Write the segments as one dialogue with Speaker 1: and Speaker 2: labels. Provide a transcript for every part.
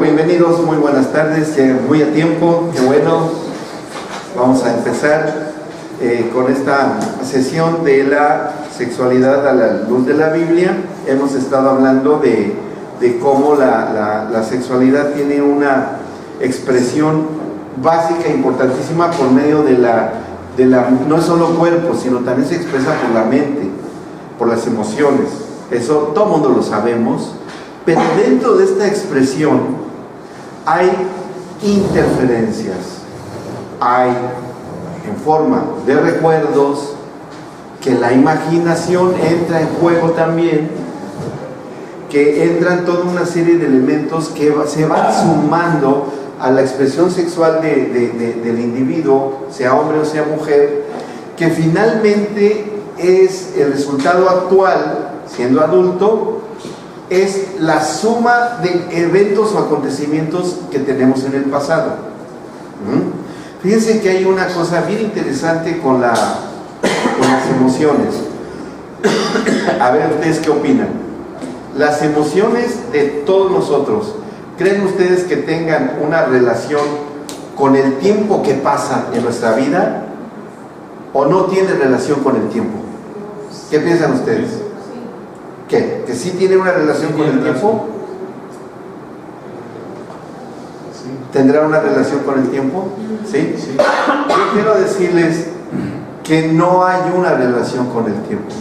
Speaker 1: bienvenidos, muy buenas tardes, muy a tiempo, qué bueno. Vamos a empezar con esta sesión de la sexualidad a la luz de la Biblia. Hemos estado hablando de cómo la sexualidad tiene una expresión básica e importantísima por medio de la no es solo cuerpo, sino también se expresa por la mente, por las emociones. Eso todo el mundo lo sabemos, pero dentro de esta expresión hay interferencias, hay en forma de recuerdos, que la imaginación entra en juego también, que entran toda una serie de elementos que se van sumando a la expresión sexual del individuo, sea hombre o sea mujer, que finalmente es el resultado actual, siendo adulto, es la suma de eventos o acontecimientos que tenemos en el pasado. Fíjense que hay una cosa bien interesante con las emociones. A ver, ¿ustedes qué opinan? Las emociones de todos nosotros, ¿creen ustedes que tengan una relación con el tiempo que pasa en nuestra vida? ¿O no tiene relación con el tiempo? ¿Qué piensan ustedes? ¿Qué? ¿Que sí tiene una relación con el tiempo? ¿Tendrá una relación con el tiempo? ¿Sí? Yo quiero decirles que no hay una relación con el tiempo.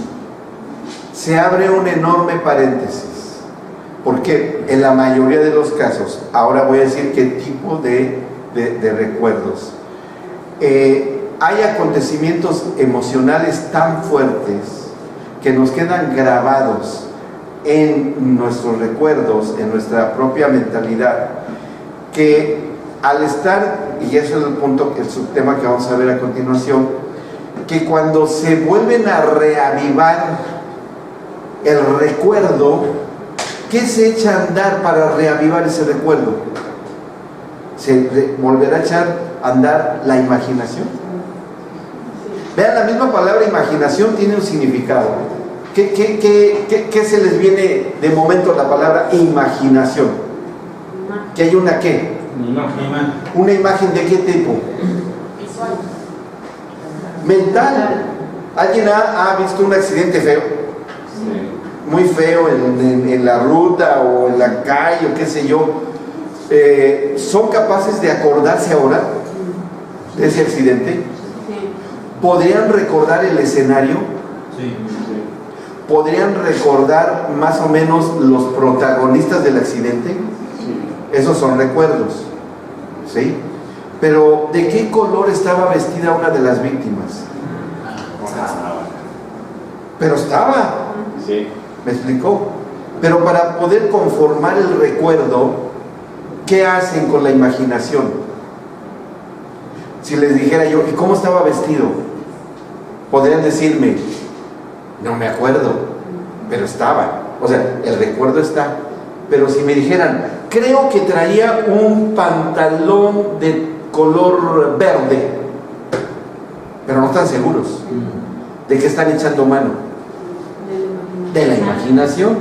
Speaker 1: Se abre un enorme paréntesis. Porque en la mayoría de los casos, ahora voy a decir qué tipo de recuerdos. Hay acontecimientos emocionales tan fuertes que nos quedan grabados en nuestros recuerdos, en nuestra propia mentalidad, que al estar, y ese es el punto, el subtema que vamos a ver a continuación, que cuando se vuelven a reavivar el recuerdo, ¿qué se echa a andar para reavivar ese recuerdo? ¿Se volverá a echar a andar la imaginación? Vean, la misma palabra imaginación tiene un significado. ¿Qué se les viene de momento la palabra imaginación? ¿Que hay una qué? ¿Una imagen de qué tipo?
Speaker 2: Visual.
Speaker 1: Mental. ¿Alguien ha visto un accidente feo? Sí. Muy feo en la ruta o en la calle o qué sé yo. ¿Son capaces de acordarse ahora de ese accidente?
Speaker 2: Sí.
Speaker 1: ¿Podrían recordar el escenario?
Speaker 3: Sí.
Speaker 1: ¿Podrían recordar más o menos los protagonistas del accidente?
Speaker 3: Sí.
Speaker 1: Esos son recuerdos, ¿sí? Pero ¿de qué color estaba vestida una de las víctimas? Pero estaba.
Speaker 3: Sí.
Speaker 1: ¿Me explicó? Pero para poder conformar el recuerdo, ¿qué hacen con la imaginación? Si les dijera yo, ¿y cómo estaba vestido? Podrían decirme, no me acuerdo, pero estaba. O sea, el recuerdo está. Pero si me dijeran, creo que traía un pantalón de color verde, pero no están seguros, ¿de qué están echando mano? De la imaginación.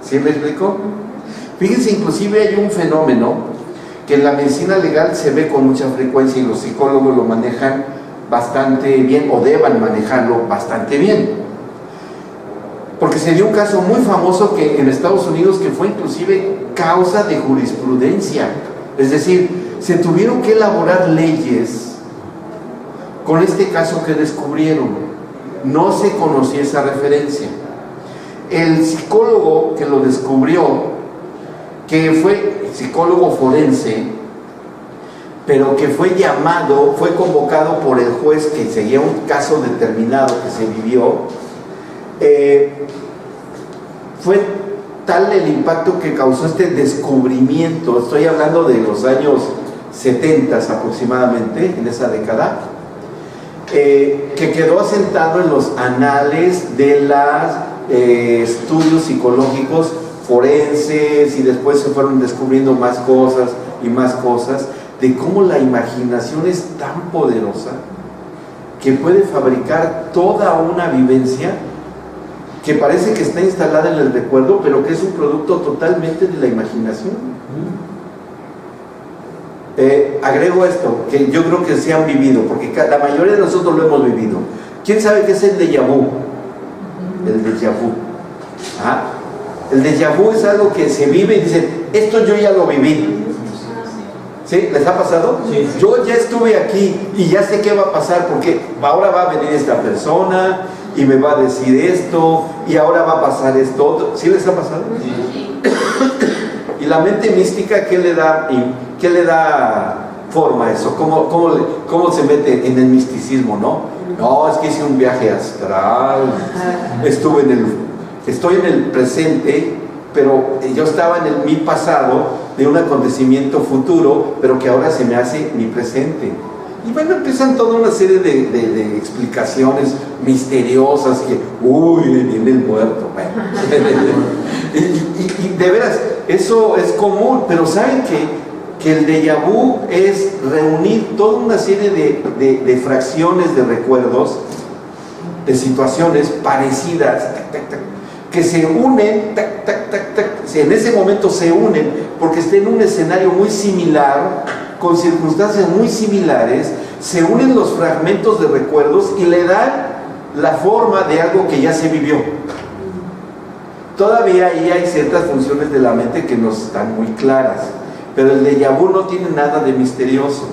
Speaker 1: ¿Sí me explico? Fíjense, inclusive hay un fenómeno que en la medicina legal se ve con mucha frecuencia y los psicólogos lo manejan bastante bien, o deban manejarlo bastante bien. Porque se dio un caso muy famoso que en Estados Unidos, que fue inclusive causa de jurisprudencia. Es decir, se tuvieron que elaborar leyes con este caso que descubrieron. No se conocía esa referencia. El psicólogo que lo descubrió, que fue psicólogo forense, pero que fue llamado, fue convocado por el juez que seguía un caso determinado que se vivió, fue tal el impacto que causó este descubrimiento. Estoy hablando de los años 70 aproximadamente, en esa década, que quedó asentado en los anales de los estudios psicológicos forenses, y después se fueron descubriendo más cosas y más cosas, de cómo la imaginación es tan poderosa que puede fabricar toda una vivencia que parece que está instalada en el recuerdo, pero que es un producto totalmente de la imaginación. agrego esto, que yo creo que se han vivido, porque la mayoría de nosotros lo hemos vivido. ¿Quién sabe qué es el déjà vu? El déjà vu. ¿Ah? El déjà vu es algo que se vive y dicen, esto yo ya lo viví. ¿Sí? ¿Les ha pasado?
Speaker 2: Sí.
Speaker 1: Yo ya estuve aquí y ya sé qué va a pasar, porque ahora va a venir esta persona y me va a decir esto y ahora va a pasar esto otro. ¿Sí les ha pasado?
Speaker 2: Sí.
Speaker 1: Y la mente mística, ¿qué le da forma a eso? ¿Cómo se mete en el misticismo, no? No, es que hice un viaje astral, estoy en el presente, pero yo estaba en mi pasado de un acontecimiento futuro, pero que ahora se me hace mi presente. Y bueno, empiezan toda una serie de explicaciones misteriosas que, viene el muerto. Bueno. y de veras, eso es común, pero ¿saben que el déjà vu es reunir toda una serie de fracciones de recuerdos, de situaciones parecidas, que se unen, en ese momento se unen, porque está en un escenario muy similar, con circunstancias muy similares, se unen los fragmentos de recuerdos y le dan la forma de algo que ya se vivió. Todavía ahí hay ciertas funciones de la mente que no están muy claras, pero el déjà vu no tiene nada de misterioso,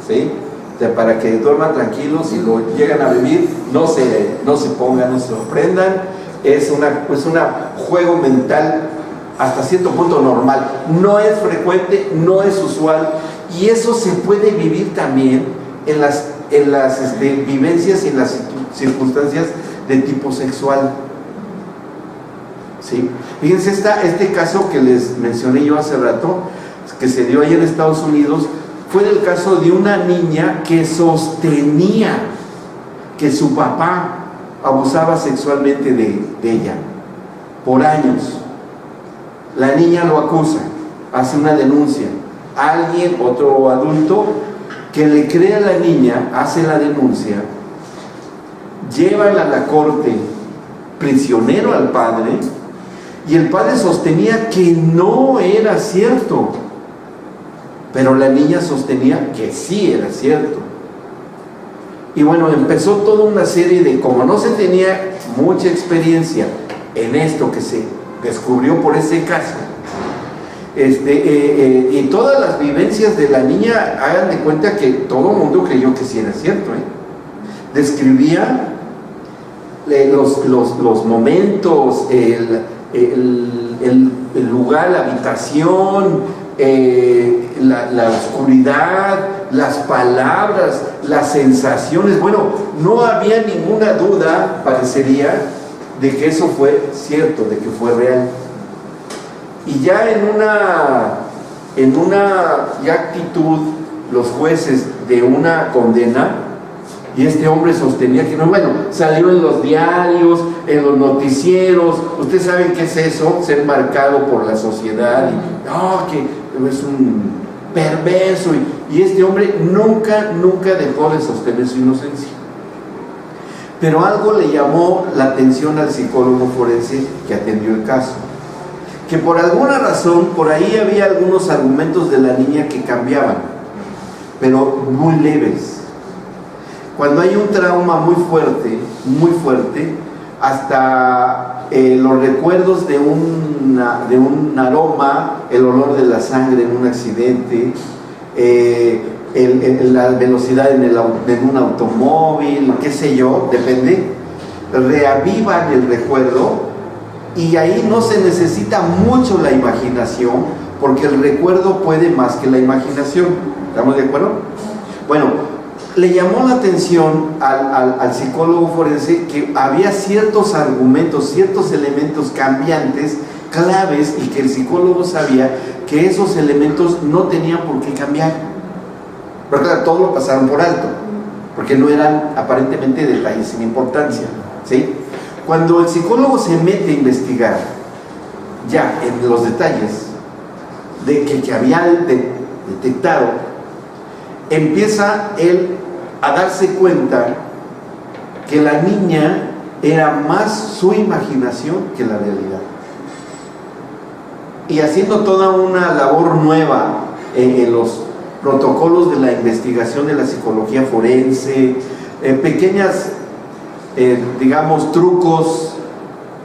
Speaker 1: ¿sí? O sea, para que duerman tranquilos y lo llegan a vivir, no se pongan, no se sorprendan. Es un juego mental hasta cierto punto normal, no es frecuente, no es usual, y eso se puede vivir también en las vivencias y en las circunstancias de tipo sexual. ¿Sí? Fíjense, este caso que les mencioné yo hace rato, que se dio ahí en Estados Unidos, fue el caso de una niña que sostenía que su papá abusaba sexualmente de ella por años. La niña lo acusa, hace una denuncia. Alguien, otro adulto, que le cree a la niña, hace la denuncia, llevan a la corte prisionero al padre, y el padre sostenía que no era cierto, pero la niña sostenía que sí era cierto. Y bueno, empezó toda una serie de, como no se tenía mucha experiencia en esto que se descubrió por ese caso, y todas las vivencias de la niña, hagan de cuenta que todo el mundo creyó que sí era cierto, describía los momentos, el lugar, la habitación, la oscuridad, las palabras, las sensaciones. Bueno, no había ninguna duda, parecería, de que eso fue cierto, de que fue real. Y ya en una ya actitud, los jueces de una condena, y este hombre sostenía que no, bueno, salió en los diarios, en los noticieros, ustedes saben qué es eso, ser marcado por la sociedad, y no, que es un perverso, y este hombre nunca dejó de sostener su inocencia. Pero algo le llamó la atención al psicólogo forense que atendió el caso, que por alguna razón, por ahí había algunos argumentos de la niña que cambiaban, pero muy leves. Cuando hay un trauma muy fuerte, hasta los recuerdos de un aroma, el olor de la sangre en un accidente, la velocidad en un automóvil, qué sé yo, depende, reavivan el recuerdo, y ahí no se necesita mucho la imaginación, porque el recuerdo puede más que la imaginación. ¿Estamos de acuerdo? Bueno, le llamó la atención al psicólogo forense que había ciertos argumentos, ciertos elementos cambiantes, claves, y que el psicólogo sabía que esos elementos no tenían por qué cambiar. Pero claro, todo lo pasaron por alto, porque no eran aparentemente detalles sin importancia, ¿sí? Cuando el psicólogo se mete a investigar ya en los detalles de que había detectado, empieza él a darse cuenta que la niña era más su imaginación que la realidad. Y haciendo toda una labor nueva en los protocolos de la investigación de la psicología forense, pequeñas, digamos, trucos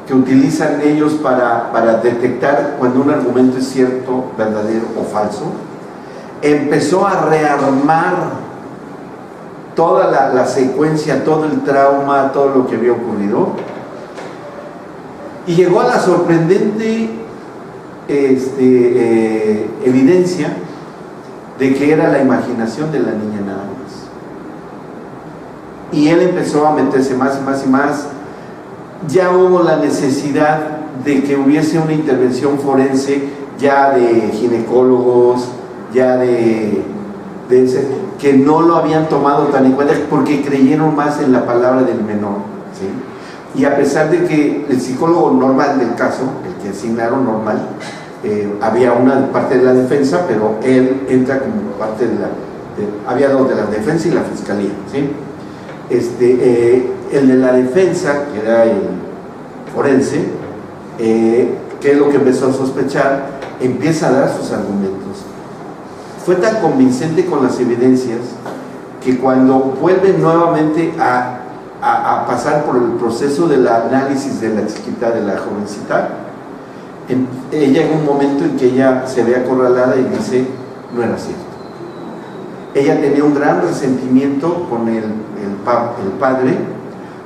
Speaker 1: que utilizan ellos para detectar cuando un argumento es cierto, verdadero o falso. Empezó a rearmar toda la secuencia, todo el trauma, todo lo que había ocurrido, y llegó a la sorprendente evidencia de que era la imaginación de la niña nada más. Y él empezó a meterse más y más y más. Ya hubo la necesidad de que hubiese una intervención forense ya de ginecólogos, ya de ese, que no lo habían tomado tan en cuenta porque creyeron más en la palabra del menor, ¿sí? Y a pesar de que el psicólogo normal del caso, el que asignaron normal, había una parte de la defensa, pero él entra como parte de había dos, de la defensa y la fiscalía, ¿sí? El de la defensa, que era el forense, que es lo que empezó a sospechar, empieza a dar sus argumentos. Fue tan convincente con las evidencias que cuando vuelve nuevamente a pasar por el proceso del análisis de la chiquita, de la jovencita, ella en un momento en que ella se ve acorralada y dice, no era cierto. Ella tenía un gran resentimiento con el padre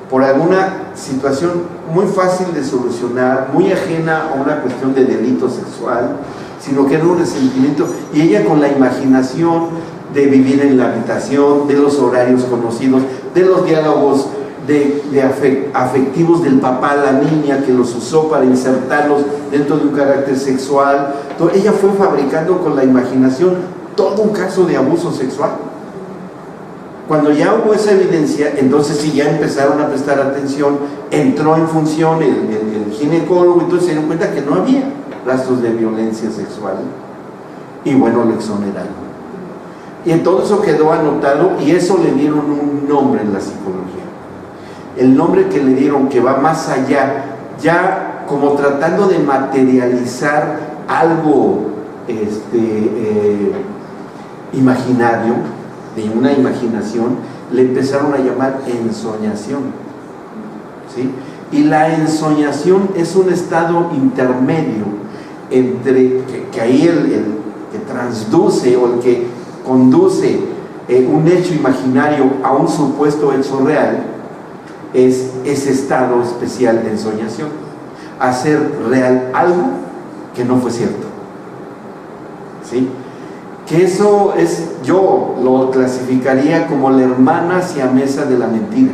Speaker 1: por alguna situación muy fácil de solucionar, muy ajena a una cuestión de delito sexual, sino que era un resentimiento, y ella con la imaginación de vivir en la habitación, de los horarios conocidos, de los diálogos afectivos del papá a la niña, que los usó para insertarlos dentro de un carácter sexual. Entonces, ella fue fabricando con la imaginación todo un caso de abuso sexual. Cuando ya hubo esa evidencia, entonces sí ya empezaron a prestar atención, entró en función el ginecólogo, entonces se dieron cuenta que no había rastros de violencia sexual, y bueno, lo exoneraron. Y todo eso quedó anotado, y eso le dieron un nombre en la psicología. El nombre que le dieron, que va más allá, ya como tratando de materializar algo imaginario, de una imaginación, le empezaron a llamar ensoñación, ¿sí? Y la ensoñación es un estado intermedio entre que ahí el que transduce o el que conduce un hecho imaginario a un supuesto hecho real, es ese estado especial de ensoñación, hacer real algo que no fue cierto, ¿sí? Que eso es, yo lo clasificaría como la hermana siamesa de la mentira,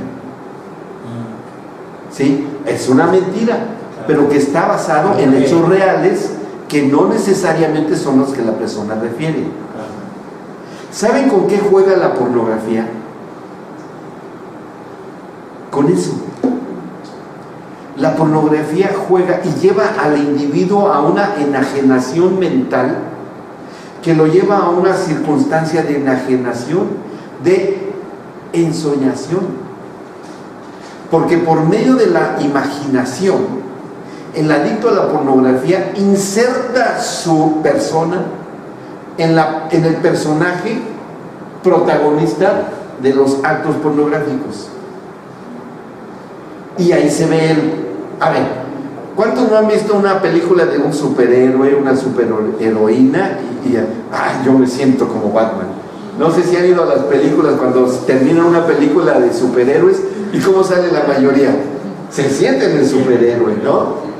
Speaker 1: ¿sí? Es una mentira, pero que está basado en hechos reales que no necesariamente son los que la persona refiere. ¿Saben con qué juega la pornografía? Con eso. La pornografía juega y lleva al individuo a una enajenación mental, que lo lleva a una circunstancia de enajenación, de ensoñación. Porque por medio de la imaginación, el adicto a la pornografía inserta su persona en el personaje protagonista de los actos pornográficos. Y ahí se ve a ver, ¿cuántos no han visto una película de un superhéroe, una superheroína y yo me siento como Batman? No sé si han ido a las películas cuando termina una película de superhéroes y cómo sale la mayoría. Se sienten el superhéroe, ¿no?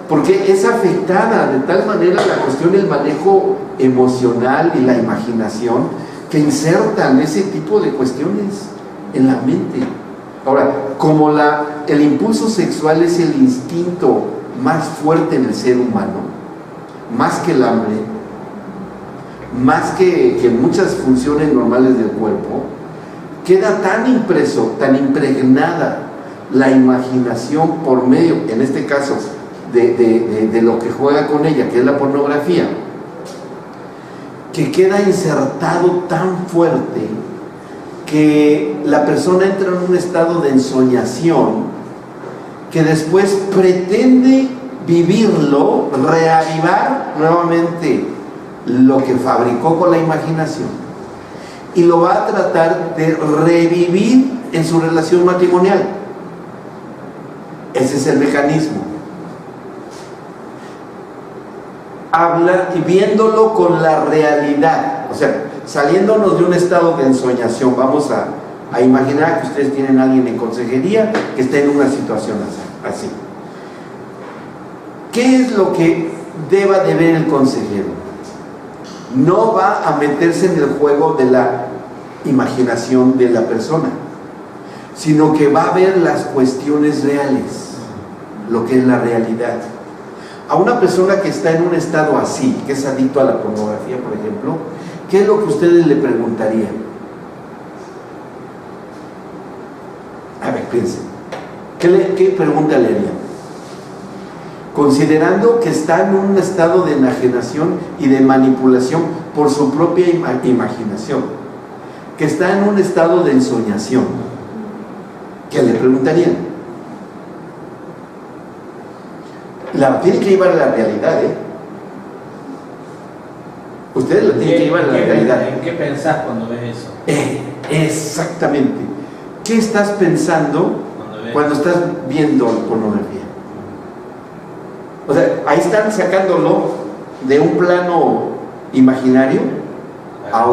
Speaker 1: Porque es afectada de tal manera la cuestión del manejo emocional y la imaginación, que insertan ese tipo de cuestiones en la mente. Ahora, como el impulso sexual es el instinto más fuerte en el ser humano, más que el hambre, más que muchas funciones normales del cuerpo, queda tan impreso, tan impregnada la imaginación por medio, en este caso, de lo que juega con ella, que es la pornografía, que queda insertado tan fuerte que la persona entra en un estado de ensoñación, que después pretende vivirlo, reavivar nuevamente lo que fabricó con la imaginación, y lo va a tratar de revivir en su relación matrimonial. Ese es el mecanismo. Habla y viéndolo con la realidad, o sea, saliéndonos de un estado de ensoñación. Vamos a imaginar que ustedes tienen a alguien en consejería que está en una situación así. ¿Qué es lo que deba de ver el consejero? No va a meterse en el juego de la imaginación de la persona, sino que va a ver las cuestiones reales, lo que es la realidad. A una persona que está en un estado así, que es adicto a la pornografía, por ejemplo, ¿qué es lo que ustedes le preguntarían? A ver, piensen. ¿Qué pregunta le harían? Considerando que está en un estado de enajenación y de manipulación por su propia imaginación, que está en un estado de ensoñación, ¿qué le preguntarían? La tiene que llevar a la realidad, ¿eh? Ustedes la tienen que llevar a la realidad.
Speaker 2: ¿En qué pensás cuando ves eso?
Speaker 1: Exactamente. ¿Qué estás pensando cuando estás viendo pornografía? O sea, ahí están sacándolo de un plano imaginario a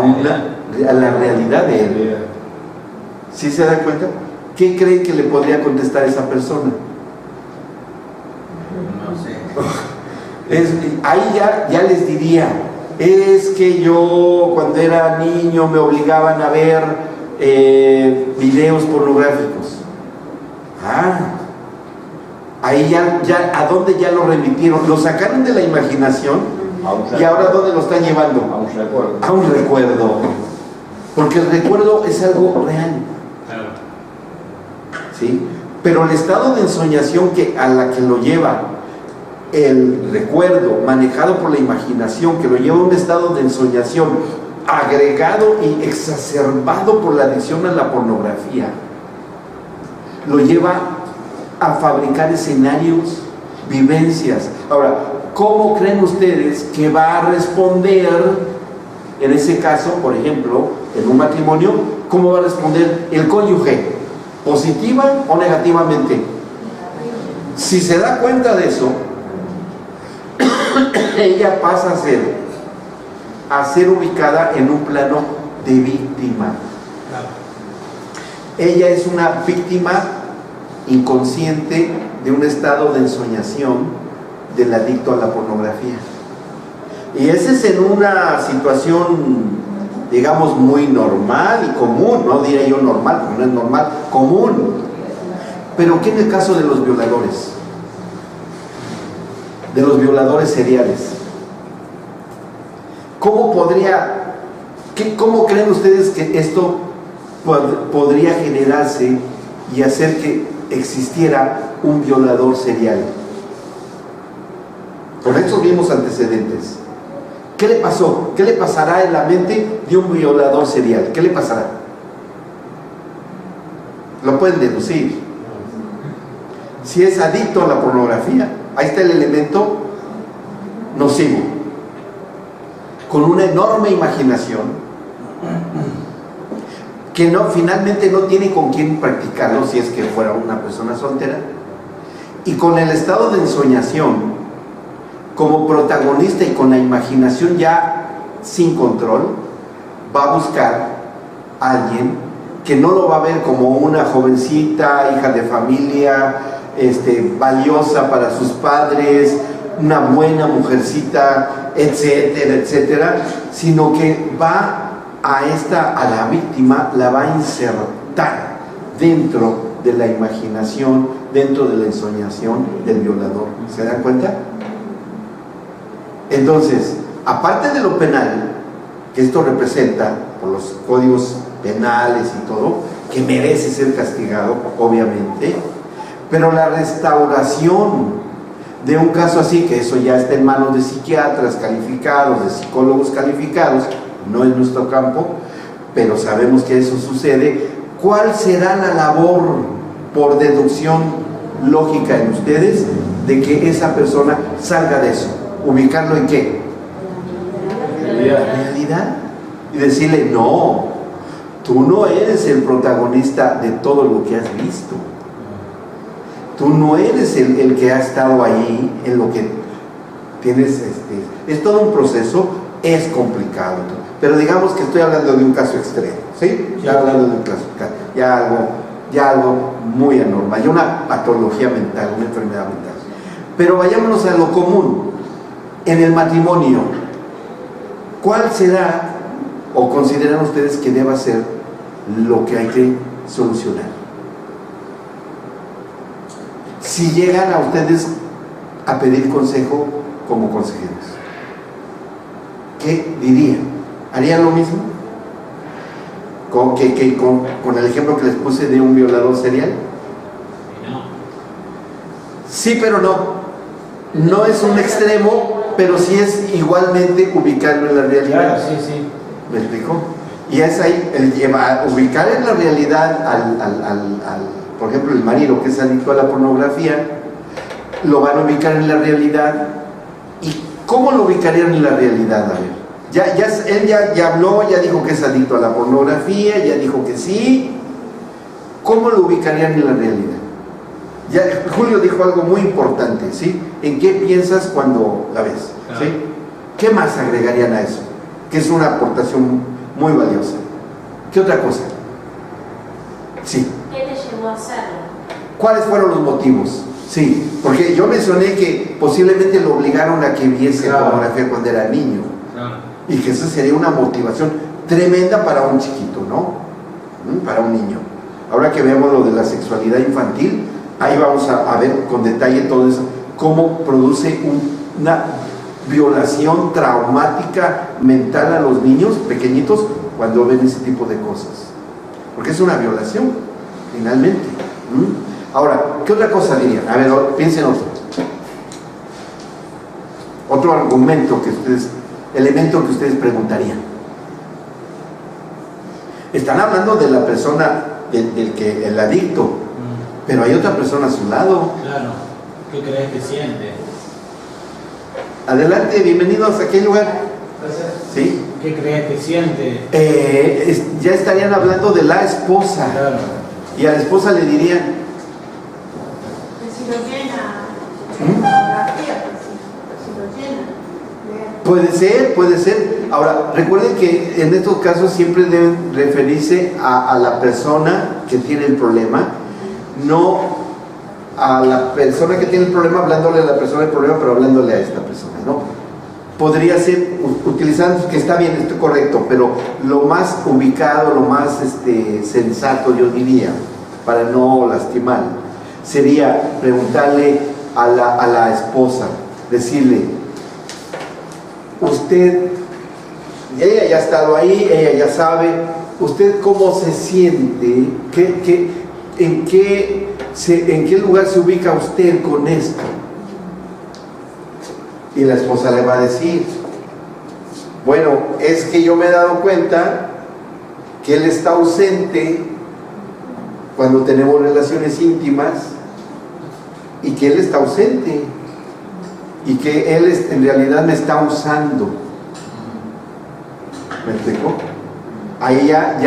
Speaker 1: la realidad de él. ¿Sí se dan cuenta? ¿Qué creen que le podría contestar esa persona? Ahí ya les diría, es que yo cuando era niño me obligaban a ver videos pornográficos. Ahí ya ¿a dónde ya lo remitieron? Lo sacaron de la imaginación y ahora ¿a dónde lo están llevando?
Speaker 3: A un recuerdo.
Speaker 1: A un recuerdo. Porque el recuerdo es algo real. ¿Sí? Pero el estado de ensoñación a la que lo lleva el recuerdo, manejado por la imaginación, que lo lleva a un estado de ensoñación agregado y exacerbado por la adicción a la pornografía, lo lleva a fabricar escenarios, vivencias. Ahora, ¿cómo creen ustedes que va a responder en ese caso, por ejemplo, en un matrimonio? ¿Cómo va a responder el cónyuge? ¿Positiva o negativamente? Si se da cuenta de eso, ella pasa a ser ubicada en un plano de víctima. Ella es una víctima inconsciente de un estado de ensoñación del adicto a la pornografía. Y ese es en una situación, digamos, muy normal y común, no diría yo normal, porque no es normal, común. Pero ¿qué en el caso de los violadores? De los violadores seriales. ¿Cómo creen ustedes que esto podría generarse y hacer que existiera un violador serial? Con estos mismos antecedentes. ¿Qué le pasó? ¿Qué le pasará en la mente de un violador serial? ¿Qué le pasará? Lo pueden deducir. Si es adicto a la pornografía, ahí está el elemento nocivo, con una enorme imaginación que finalmente no tiene con quién practicarlo si es que fuera una persona soltera, y con el estado de ensoñación como protagonista y con la imaginación ya sin control, va a buscar a alguien que no lo va a ver como una jovencita, hija de familia, valiosa para sus padres, una buena mujercita, etcétera, etcétera, sino que va a la víctima, la va a insertar dentro de la imaginación, dentro de la ensoñación del violador. ¿Se dan cuenta? Entonces, aparte de lo penal que esto representa por los códigos penales y todo, que merece ser castigado, obviamente, pero la restauración de un caso así, que eso ya está en manos de psiquiatras calificados, de psicólogos calificados, no es nuestro campo, pero sabemos que eso sucede. ¿Cuál será la labor, por deducción lógica en ustedes, de que esa persona salga de eso? ¿Ubicarlo en qué? ¿Realidad? Y decirle, no, Tú no eres el protagonista de todo lo que has visto. Tú no eres el que ha estado ahí en lo que tienes. Es todo un proceso, es complicado. Pero digamos que estoy hablando de un caso extremo, ¿sí? Ya hablando de un caso, ya algo muy anormal, ya una patología mental, una enfermedad mental. Pero vayámonos a lo común. En el matrimonio, ¿cuál será o consideran ustedes que deba ser lo que hay que solucionar? Si llegan a ustedes a pedir consejo como consejeros, ¿qué dirían? ¿Harían lo mismo? Con el ejemplo que les puse de un violador serial.
Speaker 2: No.
Speaker 1: Sí, pero no. No es un extremo, pero sí es igualmente ubicarlo en la realidad.
Speaker 2: Claro, sí.
Speaker 1: ¿Me explico? Y es ahí, ubicar en la realidad por ejemplo, el marido que es adicto a la pornografía, lo van a ubicar en la realidad. ¿Y cómo lo ubicarían en la realidad? A ver, él ya habló, ya dijo que es adicto a la pornografía, ya dijo que sí. ¿Cómo lo ubicarían en la realidad? Ya Julio dijo algo muy importante, ¿sí? ¿En qué piensas cuando la ves? ¿Sí? ¿Qué más agregarían a eso? Que es una aportación muy valiosa. ¿Qué otra cosa? Sí.
Speaker 3: ¿Qué te llevó a hacerlo?
Speaker 1: ¿Cuáles fueron los motivos? Sí, porque yo mencioné que posiblemente lo obligaron a que viese pornografía cuando era niño. Y que eso sería una motivación tremenda para un chiquito, ¿no? Para un niño. Ahora que vemos lo de la sexualidad infantil, ahí vamos a ver con detalle todo eso, cómo produce una violación traumática mental a los niños pequeñitos cuando ven ese tipo de cosas. Porque es una violación, finalmente. Ahora, ¿qué otra cosa dirían? A ver, piensen otro argumento elemento que ustedes preguntarían. Están hablando de la persona, el adicto, pero hay otra persona a su lado.
Speaker 2: Claro, ¿qué crees que siente?
Speaker 1: Adelante, bienvenidos a aquel lugar. ¿Sí?
Speaker 2: ¿Qué crees que siente?
Speaker 1: Ya estarían hablando de la esposa.
Speaker 2: Claro.
Speaker 1: Y a la esposa le dirían,
Speaker 3: Que si lo llena pornografía, si lo llena.
Speaker 1: puede ser. Ahora, recuerden que en estos casos siempre deben referirse a la persona que tiene el problema, no a la persona que tiene el problema hablándole a la persona del problema, pero hablándole a esta persona, ¿no? Podría ser utilizando, que está bien, esto es correcto, pero lo más ubicado, lo más sensato, yo diría, para no lastimar, sería preguntarle a la esposa, decirle, usted, ella ya ha estado ahí, ella ya sabe, usted cómo se siente, en qué lugar se ubica usted con esto. Y la esposa le va a decir, bueno, es que yo me he dado cuenta que él está ausente cuando tenemos relaciones íntimas, y que él está ausente y que él en realidad me está usando. ¿Me explico? Ahí ella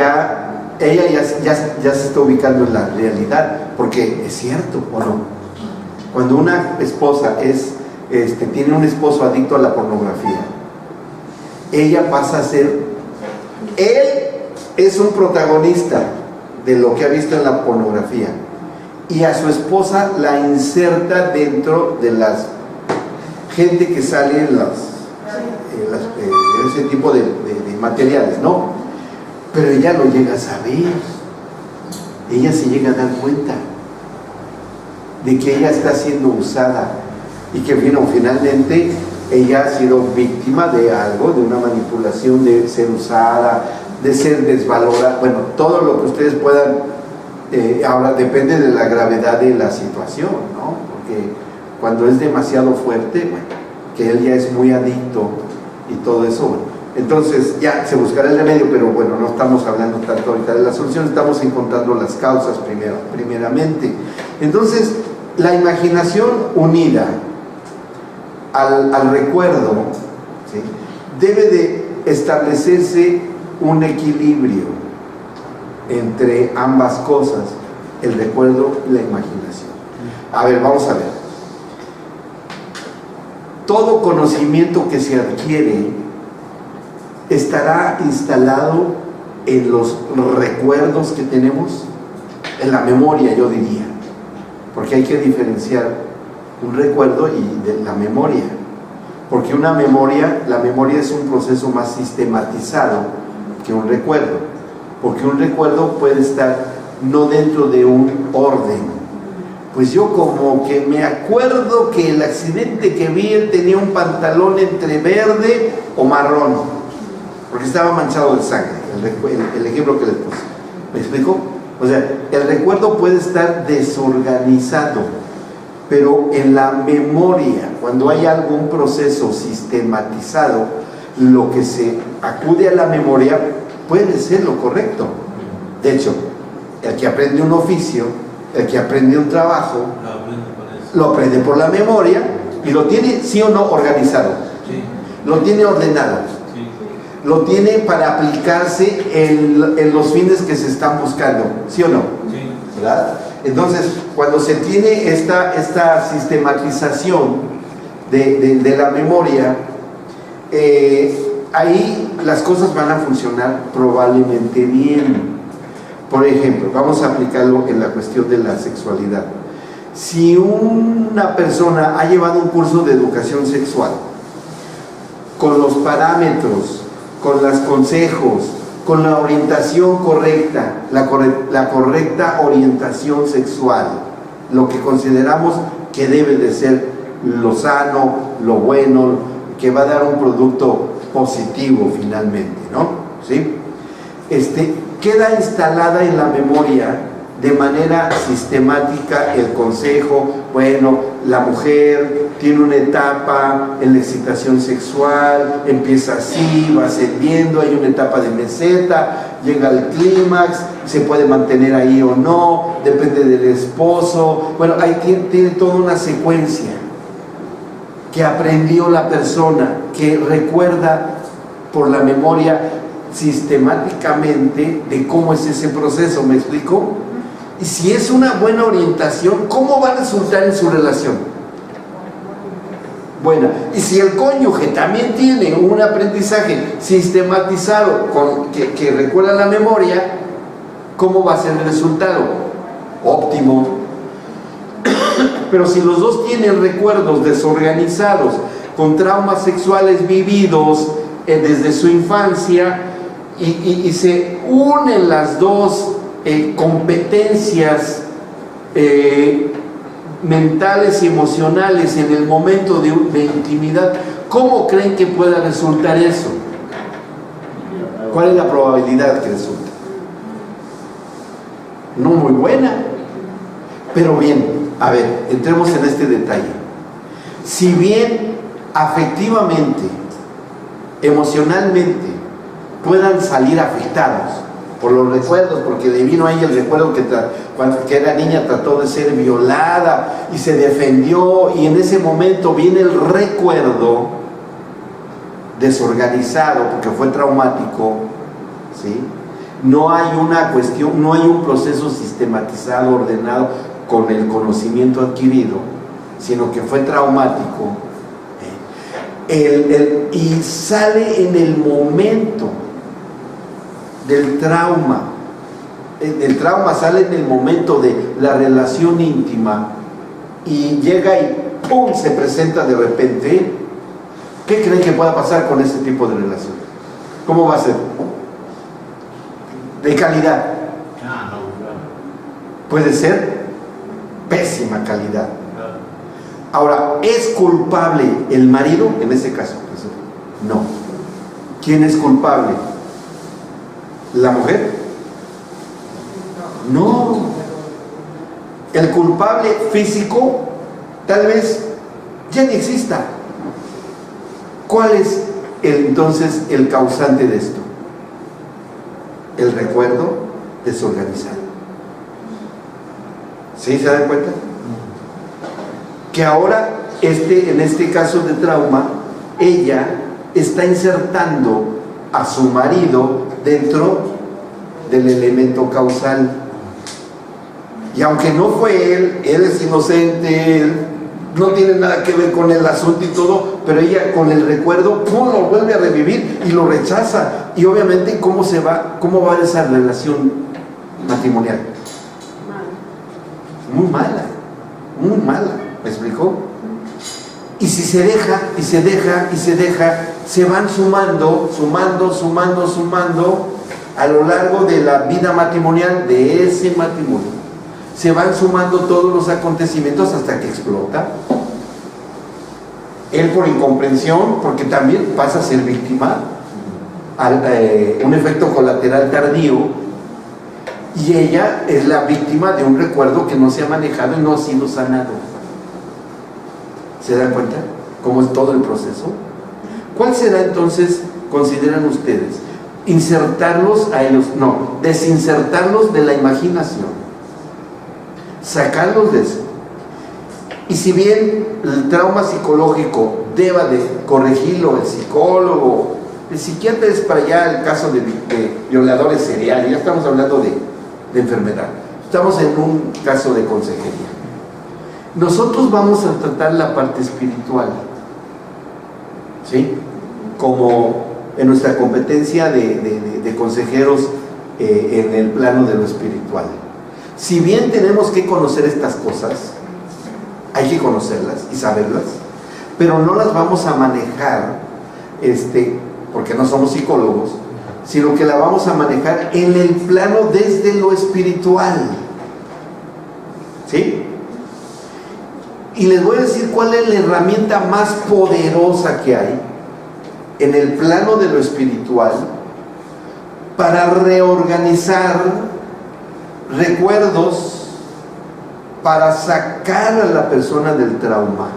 Speaker 1: ya se está ubicando en la realidad, porque es cierto o no. Cuando una esposa tiene un esposo adicto a la pornografía, ella pasa a ser, él es un protagonista de lo que ha visto en la pornografía, y a su esposa la inserta dentro de las gente que sale en ese tipo de materiales, ¿no? Pero ella lo llega a saber, ella se llega a dar cuenta de que ella está siendo usada, y que finalmente ella ha sido víctima de algo, de una manipulación, de ser usada, de ser desvalorada, bueno, todo lo que ustedes puedan, ahora depende de la gravedad de la situación, ¿no? Porque cuando es demasiado fuerte, bueno, que él ya es muy adicto y todo eso, bueno, entonces ya se buscará el remedio, pero bueno, no estamos hablando tanto ahorita de la solución, estamos encontrando las causas primeramente. Entonces, la imaginación unida al recuerdo, ¿sí?, debe de establecerse un equilibrio. entre ambas cosas, el recuerdo y la imaginación. A ver, vamos a ver. Todo conocimiento que se adquiere estará instalado en los recuerdos que tenemos, en la memoria, yo diría, porque hay que diferenciar un recuerdo y de la memoria, porque la memoria es un proceso más sistematizado que un recuerdo, porque un recuerdo puede estar no dentro de un orden. Pues yo como que me acuerdo que el accidente que vi, él tenía un pantalón entre verde o marrón, porque estaba manchado de sangre, el ejemplo que les puse. ¿Me explico? O sea, el recuerdo puede estar desorganizado, pero en la memoria, cuando hay algún proceso sistematizado, lo que se acude a la memoria puede ser lo correcto. De hecho, el que aprende un oficio, el que aprende un trabajo, lo aprende por la memoria y lo tiene, sí o no, organizado.
Speaker 2: Sí.
Speaker 1: Lo tiene ordenado.
Speaker 2: Sí.
Speaker 1: Lo tiene para aplicarse en los fines que se están buscando, ¿sí o no?
Speaker 2: Sí.
Speaker 1: ¿Verdad? Entonces, cuando se tiene esta sistematización de la memoria, ahí las cosas van a funcionar probablemente bien. Por ejemplo, vamos a aplicarlo en la cuestión de la sexualidad. Si una persona ha llevado un curso de educación sexual, con los parámetros, con los consejos, con la orientación correcta, la correcta orientación sexual, lo que consideramos que debe de ser lo sano, lo bueno, que va a dar un producto positivo finalmente, ¿no? ¿Sí? Queda instalada en la memoria de manera sistemática el consejo. Bueno, la mujer tiene una etapa en la excitación sexual, empieza así, va ascendiendo, hay una etapa de meseta, llega al clímax, se puede mantener ahí o no, depende del esposo. Bueno, ahí tiene toda una secuencia que aprendió la persona, que recuerda por la memoria sistemáticamente de cómo es ese proceso. ¿Me explico? Y si es una buena orientación, ¿cómo va a resultar en su relación? Buena. Y si el cónyuge también tiene un aprendizaje sistematizado que recuerda la memoria, ¿cómo va a ser el resultado? Óptimo. Pero si los dos tienen recuerdos desorganizados, con traumas sexuales vividos desde su infancia, y se unen las dos competencias mentales y emocionales en el momento de intimidad, ¿cómo creen que pueda resultar eso? ¿Cuál es la probabilidad que resulte? No muy buena. Pero bien, a ver, entremos en este detalle. Si bien afectivamente, emocionalmente, puedan salir afectados por los recuerdos, porque le vino ahí el recuerdo que cuando era niña trató de ser violada y se defendió, y en ese momento viene el recuerdo desorganizado porque fue traumático, ¿sí? No hay una cuestión, no hay un proceso sistematizado, ordenado con el conocimiento adquirido, sino que fue traumático, y sale en el momento del trauma. El trauma sale en el momento de la relación íntima y llega y ¡pum!, se presenta de repente. ¿Qué creen que pueda pasar con ese tipo de relación? ¿Cómo va a ser? De calidad. Puede ser pésima calidad. Ahora, ¿es culpable el marido en ese caso? No. ¿Quién es culpable? ¿La mujer? No. El culpable físico tal vez ya ni exista. ¿Cuál es entonces el causante de esto? El recuerdo desorganizado. ¿Sí se dan cuenta? Que ahora, en este caso de trauma, ella está insertando a su marido dentro del elemento causal. Y aunque no fue él es inocente, él no tiene nada que ver con el asunto y todo, pero ella con el recuerdo, ¡pum!, lo vuelve a revivir y lo rechaza. Y obviamente, ¿cómo va esa relación matrimonial? Muy mala, muy mala, ¿me explicó? Y si se deja, y se deja, y se deja, se van sumando a lo largo de la vida matrimonial de ese matrimonio. Se van sumando todos los acontecimientos hasta que explota. Él por incomprensión, porque también pasa a ser víctima, un efecto colateral tardío, y ella es la víctima de un recuerdo que no se ha manejado y no ha sido sanado. ¿Se dan cuenta cómo es todo el proceso? ¿Cuál será entonces, consideran ustedes, insertarlos a ellos? No, desinsertarlos de la imaginación, sacarlos de eso. Y si bien el trauma psicológico deba de corregirlo el psicólogo, el psiquiatra es para allá el caso de violadores seriales, ya estamos hablando de enfermedad, estamos en un caso de consejería. Nosotros vamos a tratar la parte espiritual, ¿sí? Como en nuestra competencia de consejeros en el plano de lo espiritual. Si bien tenemos que conocer estas cosas, hay que conocerlas y saberlas, pero no las vamos a manejar porque no somos psicólogos, sino que la vamos a manejar en el plano desde lo espiritual, ¿sí? Y les voy a decir cuál es la herramienta más poderosa que hay en el plano de lo espiritual para reorganizar recuerdos, para sacar a la persona del trauma.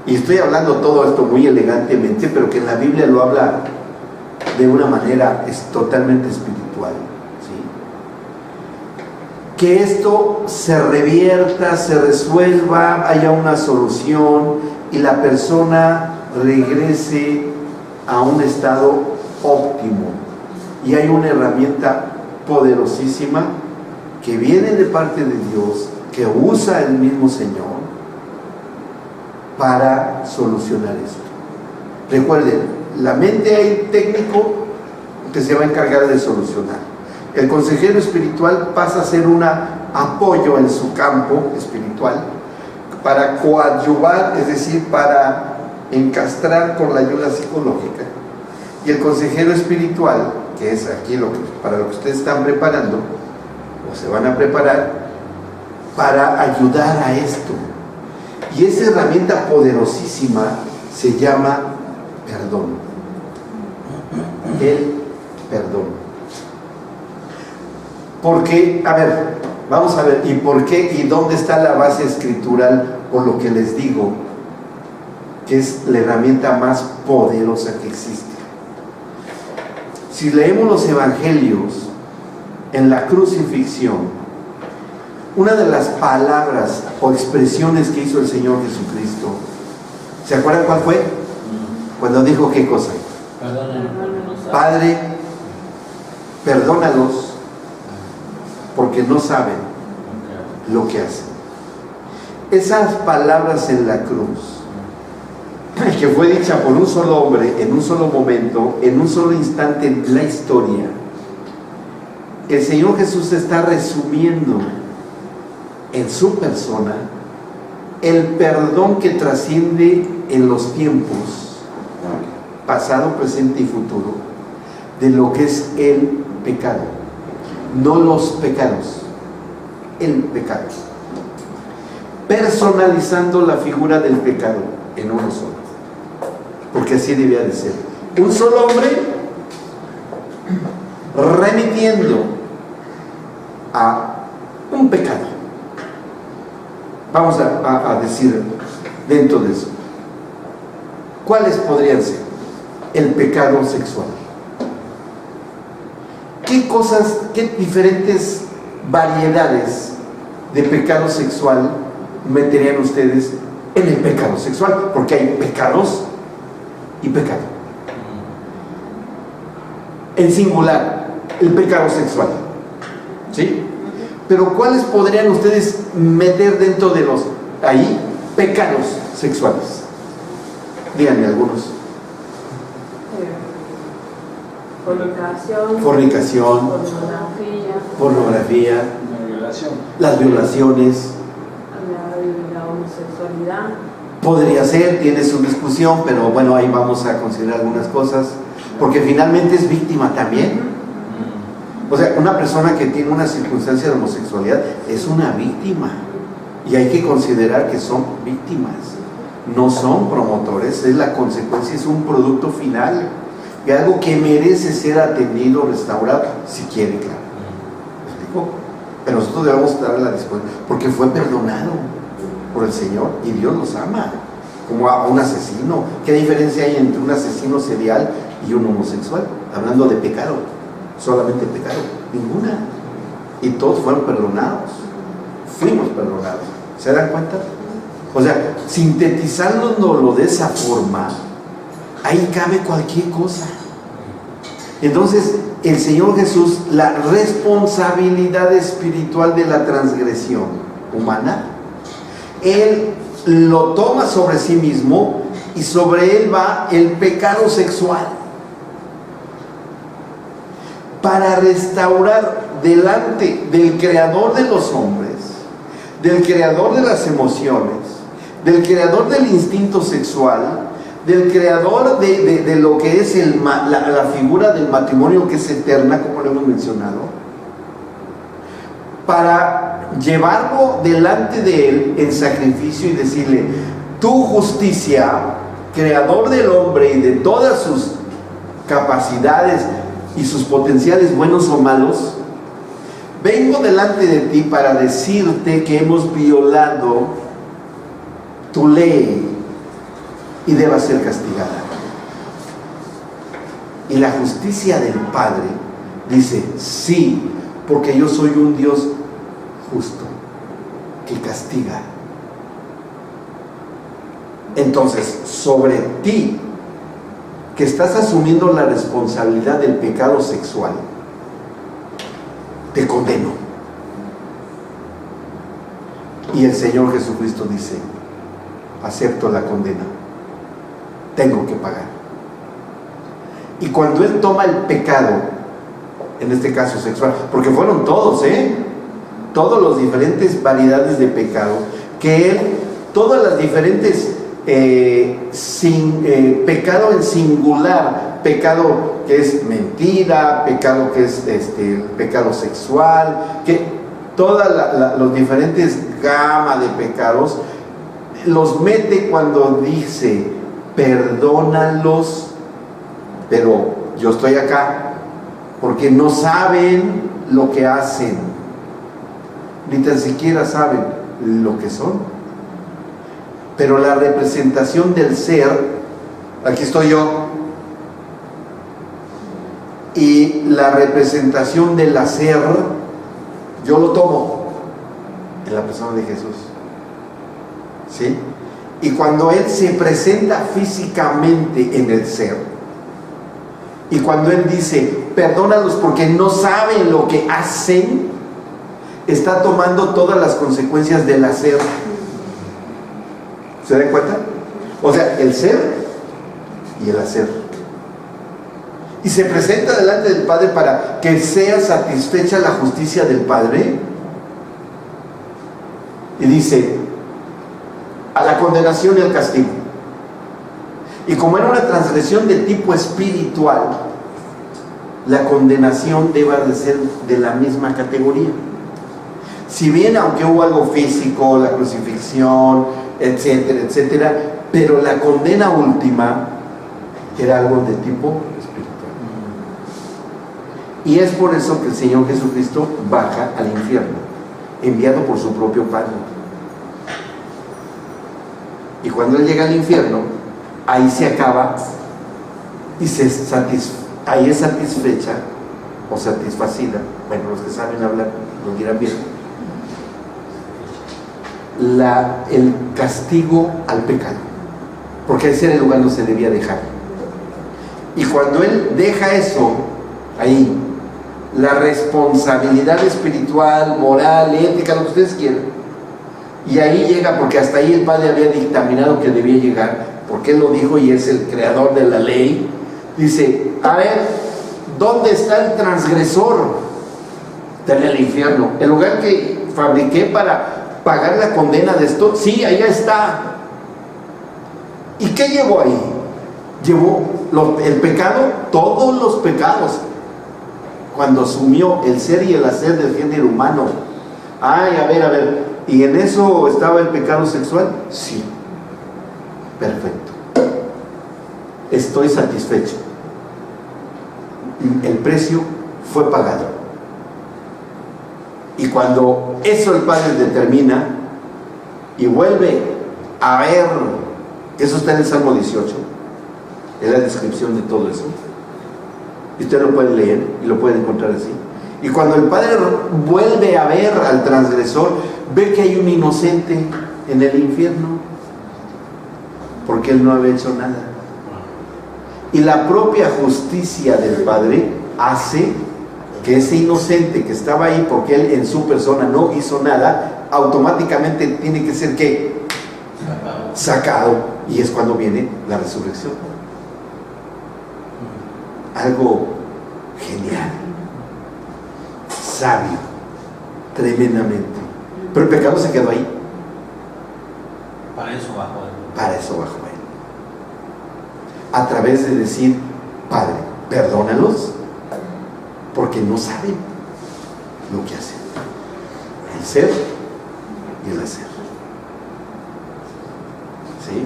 Speaker 1: Y estoy hablando todo esto muy elegantemente, pero que en la Biblia lo habla de una manera totalmente espiritual, ¿sí? Que esto se revierta, se resuelva, haya una solución y la persona regrese a un estado óptimo. Y hay una herramienta poderosísima que viene de parte de Dios, que usa el mismo Señor para solucionar esto. Recuerden, la mente hay técnico que se va a encargar de solucionar. El consejero espiritual pasa a ser un apoyo en su campo espiritual para coadyuvar, es decir, para encastrar con la ayuda psicológica. Y el consejero espiritual, que es aquí para lo que ustedes están preparando o se van a preparar, para ayudar a esto. Y esa herramienta poderosísima se llama perdón. El perdón. Porque, vamos a ver, ¿y por qué? ¿Y dónde está la base escritural? Por lo que les digo, que es la herramienta más poderosa que existe. Si leemos los evangelios, en la crucifixión, una de las palabras o expresiones que hizo el Señor Jesucristo, ¿se acuerdan cuál fue? Cuando dijo ¿qué cosa? Padre, perdónalos porque no saben lo que hacen. Esas palabras en la cruz, que fue dicha por un solo hombre, en un solo momento, en un solo instante en la historia, el Señor Jesús está resumiendo en su persona el perdón que trasciende en los tiempos, pasado, presente y futuro, de lo que es el pecado. No los pecados, el pecado. Personalizando la figura del pecado en uno solo. Porque así debía de ser. Un solo hombre remitiendo a un pecado. Vamos a decir dentro de eso. ¿Cuáles podrían ser? El pecado sexual. ¿Qué diferentes variedades de pecado sexual meterían ustedes en el pecado sexual? Porque hay pecados y pecado. En singular, el pecado sexual. ¿Sí? Pero ¿cuáles podrían ustedes meter dentro de los pecados sexuales? Díganme algunos. Fornicación, pornografía, las violaciones,
Speaker 4: la homosexualidad.
Speaker 1: Podría ser, tiene su discusión, pero bueno, ahí vamos a considerar algunas cosas, porque finalmente es víctima también. O sea, una persona que tiene una circunstancia de homosexualidad es una víctima, y hay que considerar que son víctimas, no son promotores, es la consecuencia, es un producto final, y algo que merece ser atendido, restaurado, si quiere, claro. ¿Me explico? Pero nosotros debemos darle la disposición, porque fue perdonado por el Señor, y Dios los ama, como a un asesino. ¿Qué diferencia hay entre un asesino serial y un homosexual? Hablando de pecado, solamente pecado, ninguna. Y todos fueron perdonados, fuimos perdonados. ¿Se dan cuenta? O sea, sintetizándolo de esa forma, ahí cabe cualquier cosa. Entonces, el Señor Jesús, la responsabilidad espiritual de la transgresión humana, Él lo toma sobre sí mismo, y sobre Él va el pecado sexual, para restaurar delante del Creador de los hombres, del Creador de las emociones, del Creador del instinto sexual, del Creador de lo que es la figura del matrimonio, que es eterna, como lo hemos mencionado, para llevarlo delante de Él en sacrificio y decirle: tu justicia, Creador del hombre y de todas sus capacidades y sus potenciales buenos o malos, vengo delante de ti para decirte que hemos violado tu ley y deba ser castigada. Y la justicia del Padre dice: sí, porque yo soy un Dios justo que castiga. Entonces, sobre ti, que estás asumiendo la responsabilidad del pecado sexual, te condeno. Y el Señor Jesucristo dice: acepto la condena, tengo que pagar. Y cuando Él toma el pecado, en este caso sexual, porque fueron todos, todos los diferentes variedades de pecado, que Él, todas las diferentes pecado en singular, pecado que es mentira, pecado que es pecado sexual, que todas los diferentes gama de pecados los mete cuando dice: perdónalos, pero yo estoy acá porque no saben lo que hacen, ni tan siquiera saben lo que son. Pero la representación del ser, aquí estoy yo, y la representación del hacer, yo lo tomo en la persona de Jesús, ¿sí? Y cuando Él se presenta físicamente en el ser, y cuando Él dice: perdónalos porque no saben lo que hacen, está tomando todas las consecuencias del hacer. ¿Se dan cuenta? O sea, el ser y el hacer. Y se presenta delante del Padre para que sea satisfecha la justicia del Padre. Y dice: a la condenación y al castigo. Y como era una transgresión de tipo espiritual, la condenación debe de ser de la misma categoría. Si bien, aunque hubo algo físico, la crucifixión, etcétera, etcétera, pero la condena última era algo de tipo espiritual. Y es por eso que el Señor Jesucristo baja al infierno, enviado por su propio Padre. Y cuando Él llega al infierno, ahí se acaba y ahí es satisfecha o satisfacida. Bueno, los que saben hablar lo dirán bien. El castigo al pecado, porque ese era el lugar donde se debía dejar. Y cuando Él deja eso ahí, la responsabilidad espiritual, moral, ética, lo que ustedes quieran. Y ahí llega, porque hasta ahí el Padre había dictaminado que debía llegar, porque Él lo dijo y es el creador de la ley. Dice, a ver, ¿dónde está el transgresor? Está en el infierno. El lugar que fabriqué para pagar la condena de esto, sí, allá está. ¿Y qué llevó ahí? Llevó el pecado, todos los pecados. Cuando asumió el ser y el hacer del género humano. Ay, a ver, ¿y en eso estaba el pecado sexual? Sí. Perfecto. Estoy satisfecho. El precio fue pagado. Y cuando eso el Padre determina y vuelve a ver, eso está en el Salmo 18, es la descripción de todo eso. Y usted lo puede leer y lo puede encontrar así. Y cuando el Padre vuelve a ver al transgresor, ve que hay un inocente en el infierno, porque él no había hecho nada. Y la propia justicia del Padre hace que ese inocente que estaba ahí, porque él en su persona no hizo nada, automáticamente tiene que ser ¿qué? Sacado. Y es cuando viene la resurrección. Algo genial, sabio, tremendamente. Pero el pecado se quedó ahí.
Speaker 2: Para eso bajó Él.
Speaker 1: Para eso bajó Él. A través de decir, Padre, perdónalos, porque no saben lo que hacen. El ser y el hacer. ¿Sí?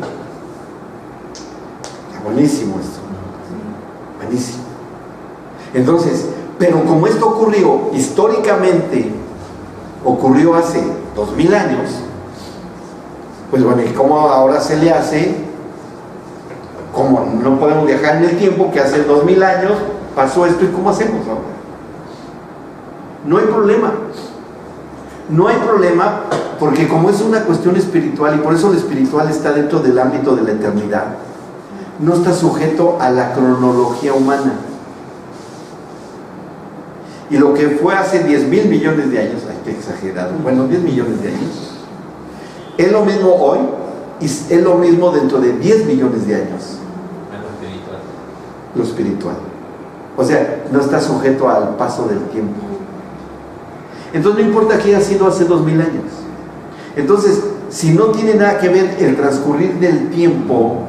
Speaker 1: Está buenísimo esto. Buenísimo. Entonces, pero como esto ocurrió históricamente, ocurrió hace 2000 años, pues bueno, ¿y cómo ahora se le hace? Como no podemos viajar en el tiempo, que hace 2000 años pasó esto, ¿y cómo hacemos ahora? No hay problema. No hay problema, porque como es una cuestión espiritual, y por eso lo espiritual está dentro del ámbito de la eternidad, no está sujeto a la cronología humana. Y lo que fue hace 10,000 millones de años, ay, qué exagerado, bueno, 10 millones de años, es lo mismo hoy y es lo mismo dentro de 10 millones de años. Lo espiritual. O sea, no está sujeto al paso del tiempo. Entonces no importa que haya sido hace 2000 años. Entonces, si no tiene nada que ver el transcurrir del tiempo,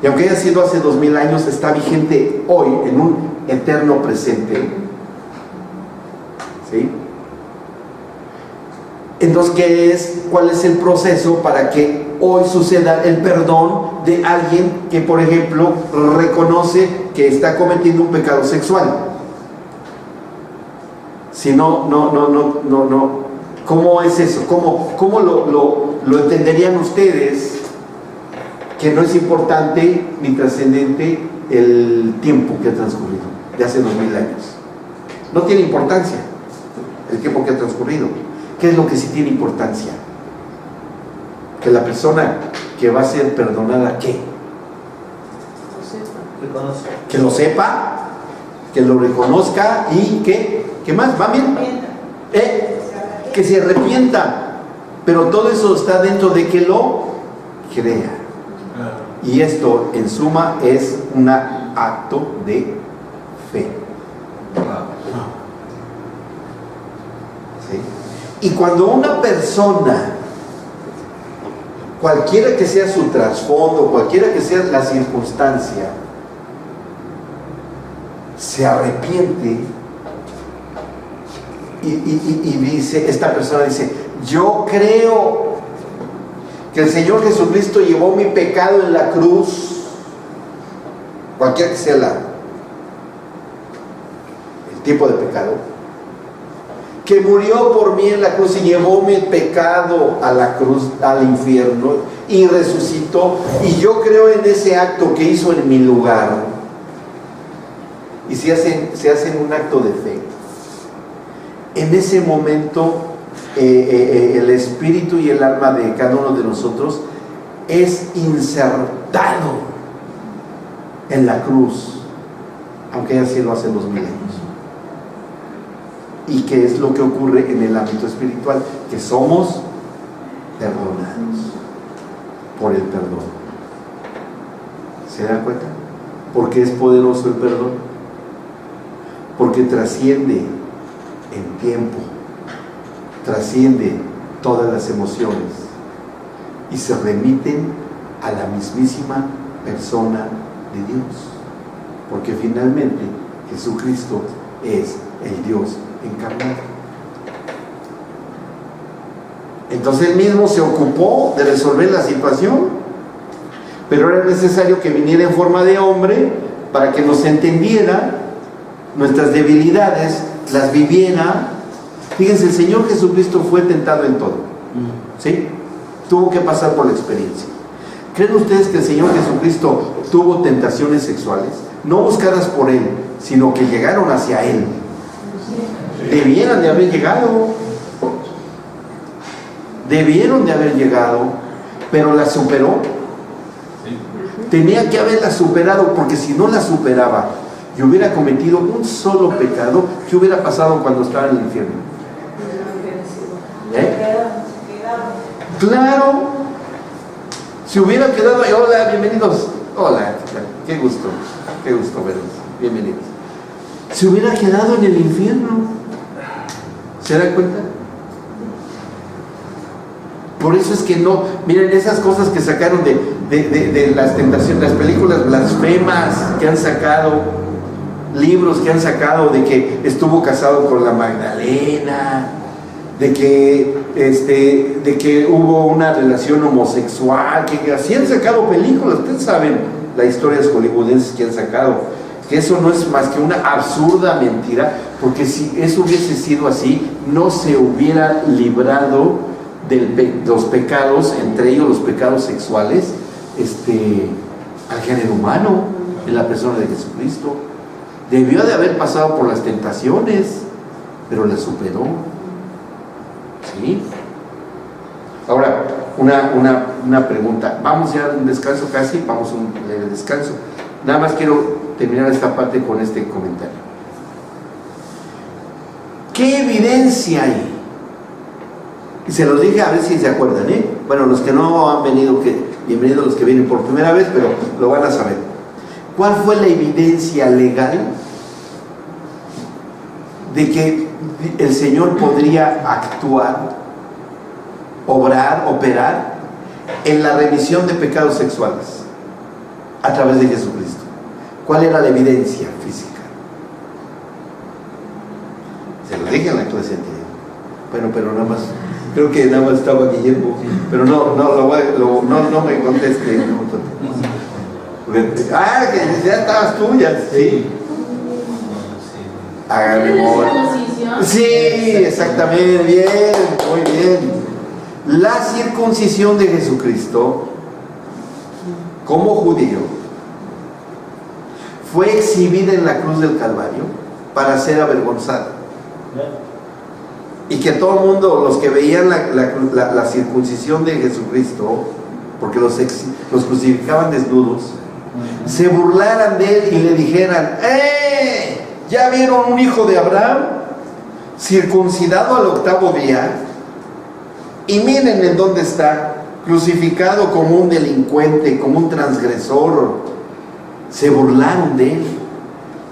Speaker 1: y aunque haya sido hace 2000 años, está vigente hoy en un eterno presente. ¿Sí? Entonces, ¿qué es? ¿Cuál es el proceso para que hoy suceda el perdón de alguien que, por ejemplo, reconoce que está cometiendo un pecado sexual? Si no, ¿cómo es eso? ¿Cómo lo entenderían ustedes? Que no es importante ni trascendente el tiempo que ha transcurrido, de hace 2000 años. No tiene importancia el tiempo que ha transcurrido. ¿Qué es lo que sí tiene importancia? Que la persona que va a ser perdonada, ¿qué? Que lo sepa, que lo reconozca y que, ¿qué más? ¿Va bien? Que se arrepienta. Pero todo eso está dentro de que lo crea. Y esto, en suma, es un acto de fe. ¿Sí? Y cuando una persona, cualquiera que sea su trasfondo, cualquiera que sea la circunstancia, se arrepiente y dice, esta persona dice, yo creo que el Señor Jesucristo llevó mi pecado en la cruz, cualquiera que sea el tipo de pecado, que murió por mí en la cruz y llevó mi pecado a la cruz, al infierno, y resucitó, y yo creo en ese acto que hizo en mi lugar. Y se hacen un acto de fe. En ese momento el espíritu y el alma de cada uno de nosotros es insertado en la cruz, aunque haya sido hace 2000 años. ¿Y qué es lo que ocurre en el ámbito espiritual? Que somos perdonados por el perdón. ¿Se dan cuenta? ¿Por qué es poderoso el perdón? Porque trasciende en tiempo, trasciende todas las emociones y se remiten a la mismísima persona de Dios, porque finalmente Jesucristo es el Dios encarnado. Entonces él mismo se ocupó de resolver la situación, pero era necesario que viniera en forma de hombre para que nos entendiera nuestras debilidades, las viviera. Fíjense, el Señor Jesucristo fue tentado en todo, ¿sí? Tuvo que pasar por la experiencia. ¿Creen ustedes que el Señor Jesucristo tuvo tentaciones sexuales? No buscadas por Él, sino que llegaron hacia Él. Debieran de haber llegado. Debieron de haber llegado, pero la superó. Tenía que haberla superado, porque si no la superaba y hubiera cometido un solo pecado, ¿qué hubiera pasado cuando estaba en el infierno? Claro, si hubiera quedado ahí, hola, bienvenidos, hola, qué gusto verlos, bienvenidos. Se hubiera quedado en el infierno. ¿Se dan cuenta? Por eso es que no, miren esas cosas que sacaron de las tentaciones, las películas blasfemas que han sacado, libros que han sacado de que estuvo casado con la Magdalena, de que hubo una relación homosexual, que así han sacado películas. Ustedes saben las historias hollywoodenses que han sacado, que eso no es más que una absurda mentira, porque si eso hubiese sido así, no se hubiera librado de los pecados, entre ellos los pecados sexuales, al género humano, en la persona de Jesucristo. Debió de haber pasado por las tentaciones, pero las superó. ¿Sí? Ahora, una pregunta. Vamos ya a un descanso casi, vamos a un leve descanso. Nada más quiero terminar esta parte con este comentario. ¿Qué evidencia hay? Y se los dije a ver si se acuerdan, ¿eh? Bueno, los que no han venido, bienvenidos los que vienen por primera vez, pero lo van a saber. ¿Cuál fue la evidencia legal de que el Señor podría actuar, obrar, operar en la remisión de pecados sexuales a través de Jesucristo? ¿Cuál era la evidencia física? Se lo dije en la clase anterior. Bueno, pero nada más, creo que nada más estaba Guillermo, pero no me conteste. Que ya estabas tú, ya, sí. Hagan memoria. Sí, exactamente, bien, muy bien. La circuncisión de Jesucristo, como judío, fue exhibida en la cruz del Calvario para ser avergonzada. Y que todo el mundo, los que veían la circuncisión de Jesucristo, porque los crucificaban desnudos, se burlaran de él y le dijeran: ¿ya vieron un hijo de Abraham circuncidado al 8º día? Y miren en dónde está, crucificado como un delincuente, como un transgresor. Se burlaron de él,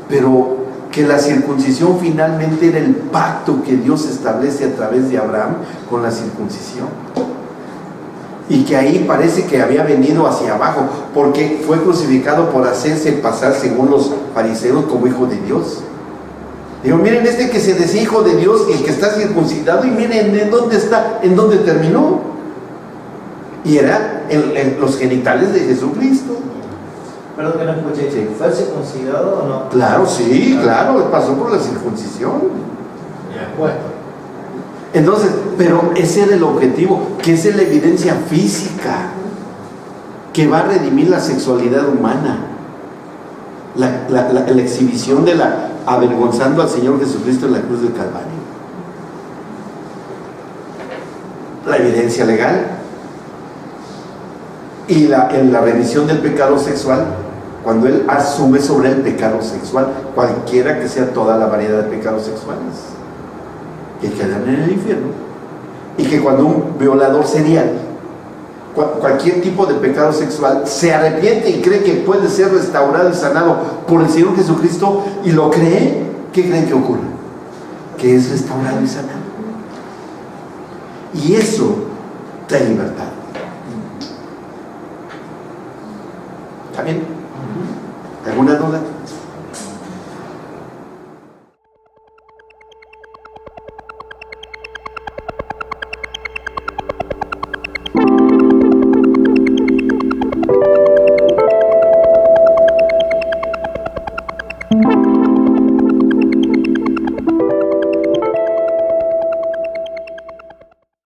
Speaker 1: pero que la circuncisión finalmente era el pacto que Dios establece a través de Abraham con la circuncisión, y que ahí parece que había venido hacia abajo, porque fue crucificado por hacerse pasar, según los fariseos, como hijo de Dios. Digo, miren, que se decía hijo de Dios, el que está circuncidado, y miren en dónde está, en dónde terminó, y era en los genitales de Jesucristo.
Speaker 5: Perdón que no escuché, sí. ¿Fue circuncidado o no?
Speaker 1: Claro, sí, claro, pasó por la circuncisión.
Speaker 2: Ya puesto.
Speaker 1: Entonces, pero ese era el objetivo, que esa es la evidencia física que va a redimir la sexualidad humana, la exhibición de avergonzando al Señor Jesucristo en la cruz del Calvario. La evidencia legal y en la remisión del pecado sexual, cuando Él asume sobre el pecado sexual, cualquiera que sea toda la variedad de pecados sexuales. que quedan en el infierno, y que cuando un violador serial, cualquier tipo de pecado sexual, se arrepiente y cree que puede ser restaurado y sanado por el Señor Jesucristo y lo cree, ¿qué creen que ocurre? Que es restaurado y sanado. Y eso trae libertad. ¿Está bien?